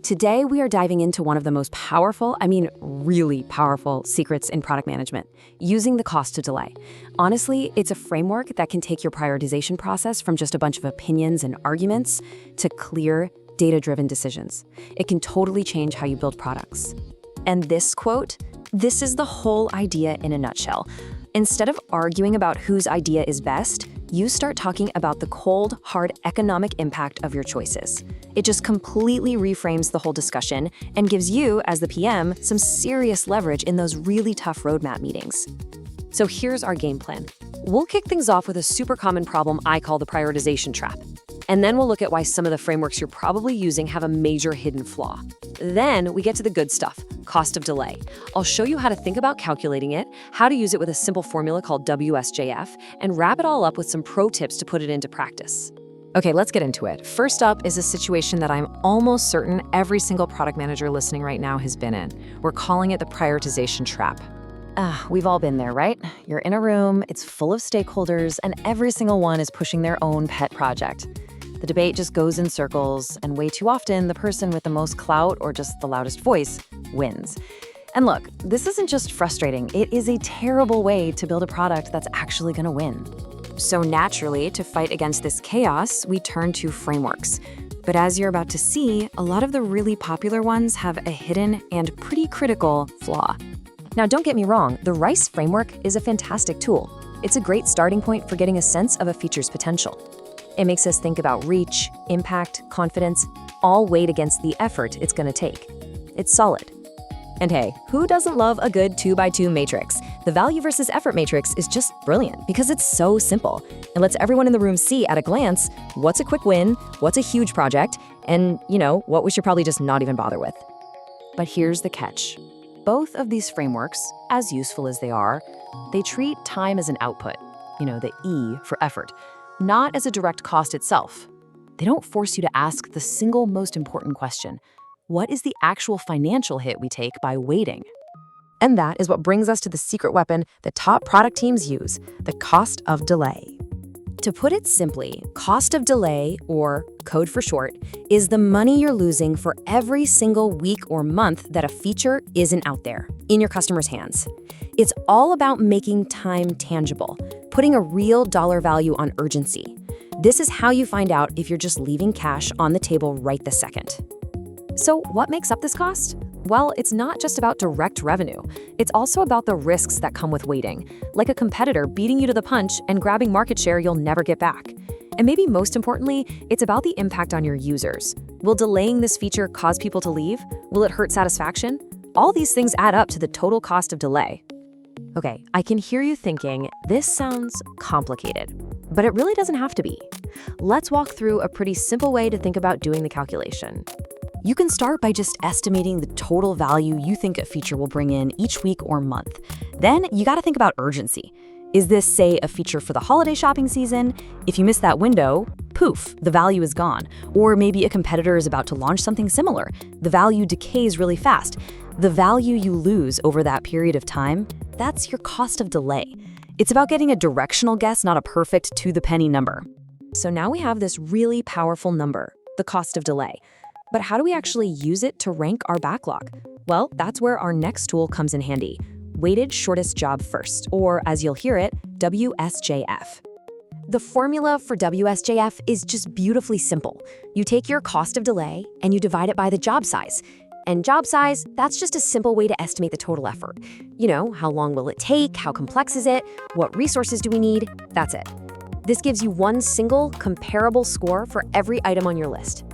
Today, we are diving into one of the most powerful, really powerful secrets in product management, using the cost of delay. Honestly, it's a framework that can take your prioritization process from just a bunch of opinions and arguments to clear, data-driven decisions. It can totally change how you build products. And this quote, this is the whole idea in a nutshell. Instead of arguing about whose idea is best, you start talking about the cold, hard economic impact of your choices. It just completely reframes the whole discussion and gives you, as the PM, some serious leverage in those really tough roadmap meetings. So here's our game plan. We'll kick things off with a super common problem I call the prioritization trap. And then we'll look at why some of the frameworks you're probably using have a major hidden flaw. Then we get to the good stuff, cost of delay. I'll show you how to think about calculating it, how to use it with a simple formula called WSJF, and wrap it all up with some pro tips to put it into practice. Okay, let's get into it. First up is a situation that I'm almost certain every single product manager listening right now has been in. We're calling it the prioritization trap. We've all been there, right? You're in a room, it's full of stakeholders, and every single one is pushing their own pet project. The debate just goes in circles, and way too often, the person with the most clout or just the loudest voice wins. And look, this isn't just frustrating, it is a terrible way to build a product that's actually gonna win. So naturally, to fight against this chaos, we turn to frameworks. But as you're about to see, a lot of the really popular ones have a hidden and pretty critical flaw. Now, don't get me wrong, the RICE framework is a fantastic tool. It's a great starting point for getting a sense of a feature's potential. It makes us think about reach, impact, confidence, all weighed against the effort it's gonna take. It's solid. And hey, who doesn't love a good 2x2 matrix? The value versus effort matrix is just brilliant because it's so simple and lets everyone in the room see at a glance what's a quick win, what's a huge project, and, what we should probably just not even bother with. But here's the catch. Both of these frameworks, as useful as they are, they treat time as an output, the E for effort, not as a direct cost itself. They don't force you to ask the single most important question. What is the actual financial hit we take by waiting? And that is what brings us to the secret weapon that top product teams use, the cost of delay. To put it simply, cost of delay, or code for short, is the money you're losing for every single week or month that a feature isn't out there, in your customer's hands. It's all about making time tangible, putting a real dollar value on urgency. This is how you find out if you're just leaving cash on the table right this second. So what makes up this cost? Well, it's not just about direct revenue. It's also about the risks that come with waiting, like a competitor beating you to the punch and grabbing market share you'll never get back. And maybe most importantly, it's about the impact on your users. Will delaying this feature cause people to leave? Will it hurt satisfaction? All these things add up to the total cost of delay. Okay, I can hear you thinking, this sounds complicated, but it really doesn't have to be. Let's walk through a pretty simple way to think about doing the calculation. You can start by just estimating the total value you think a feature will bring in each week or month. Then you gotta think about urgency. Is this, say, a feature for the holiday shopping season? If you miss that window, poof, the value is gone. Or maybe a competitor is about to launch something similar. The value decays really fast. The value you lose over that period of time, that's your cost of delay. It's about getting a directional guess, not a perfect to-the-penny number. So now we have this really powerful number, the cost of delay. But how do we actually use it to rank our backlog? Well, that's where our next tool comes in handy. Weighted shortest job first, or as you'll hear it, WSJF. The formula for WSJF is just beautifully simple. You take your cost of delay and you divide it by the job size. And job size, that's just a simple way to estimate the total effort. How long will it take? How complex is it? What resources do we need? That's it. This gives you one single comparable score for every item on your list.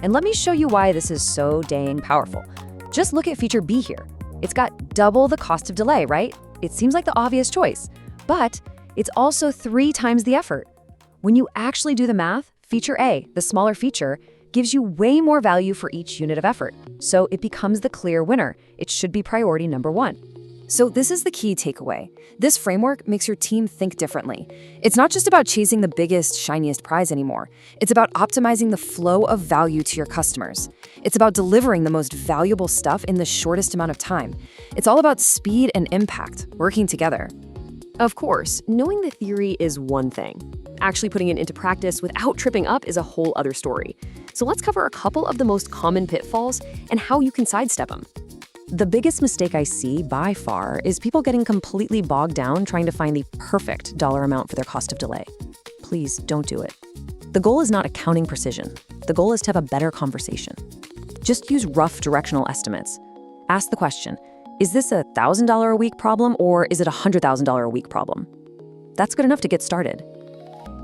And let me show you why this is so dang powerful. Just look at feature B here. It's got double the cost of delay, right? It seems like the obvious choice, but it's also 3 times the effort. When you actually do the math, feature A, the smaller feature, gives you way more value for each unit of effort. So it becomes the clear winner. It should be priority number 1. So this is the key takeaway. This framework makes your team think differently. It's not just about chasing the biggest, shiniest prize anymore. It's about optimizing the flow of value to your customers. It's about delivering the most valuable stuff in the shortest amount of time. It's all about speed and impact, working together. Of course, knowing the theory is one thing. Actually putting it into practice without tripping up is a whole other story. So let's cover a couple of the most common pitfalls and how you can sidestep them. The biggest mistake I see by far is people getting completely bogged down trying to find the perfect dollar amount for their cost of delay. Please don't do it. The goal is not accounting precision. The goal is to have a better conversation. Just use rough directional estimates. Ask the question, is this a $1,000 a week problem or is it a $100,000 a week problem? That's good enough to get started.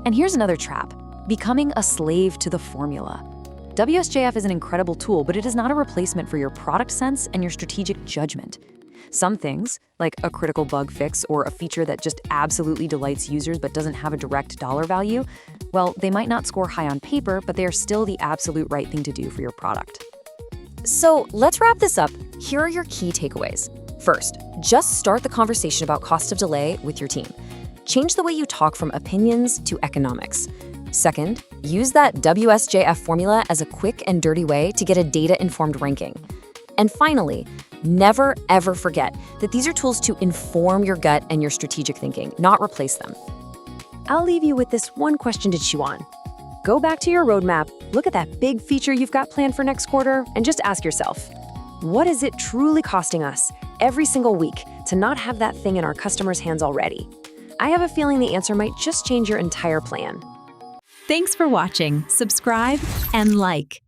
And here's another trap, becoming a slave to the formula. WSJF is an incredible tool, but it is not a replacement for your product sense and your strategic judgment. Some things, like a critical bug fix or a feature that just absolutely delights users but doesn't have a direct dollar value, well, they might not score high on paper, but they are still the absolute right thing to do for your product. So let's wrap this up. Here are your key takeaways. First, just start the conversation about cost of delay with your team. Change the way you talk from opinions to economics. Second, use that WSJF formula as a quick and dirty way to get a data-informed ranking. And finally, never ever forget that these are tools to inform your gut and your strategic thinking, not replace them. I'll leave you with this one question to chew on. Go back to your roadmap, look at that big feature you've got planned for next quarter, and just ask yourself, what is it truly costing us every single week to not have that thing in our customers' hands already? I have a feeling the answer might just change your entire plan. Thanks for watching. Subscribe and like.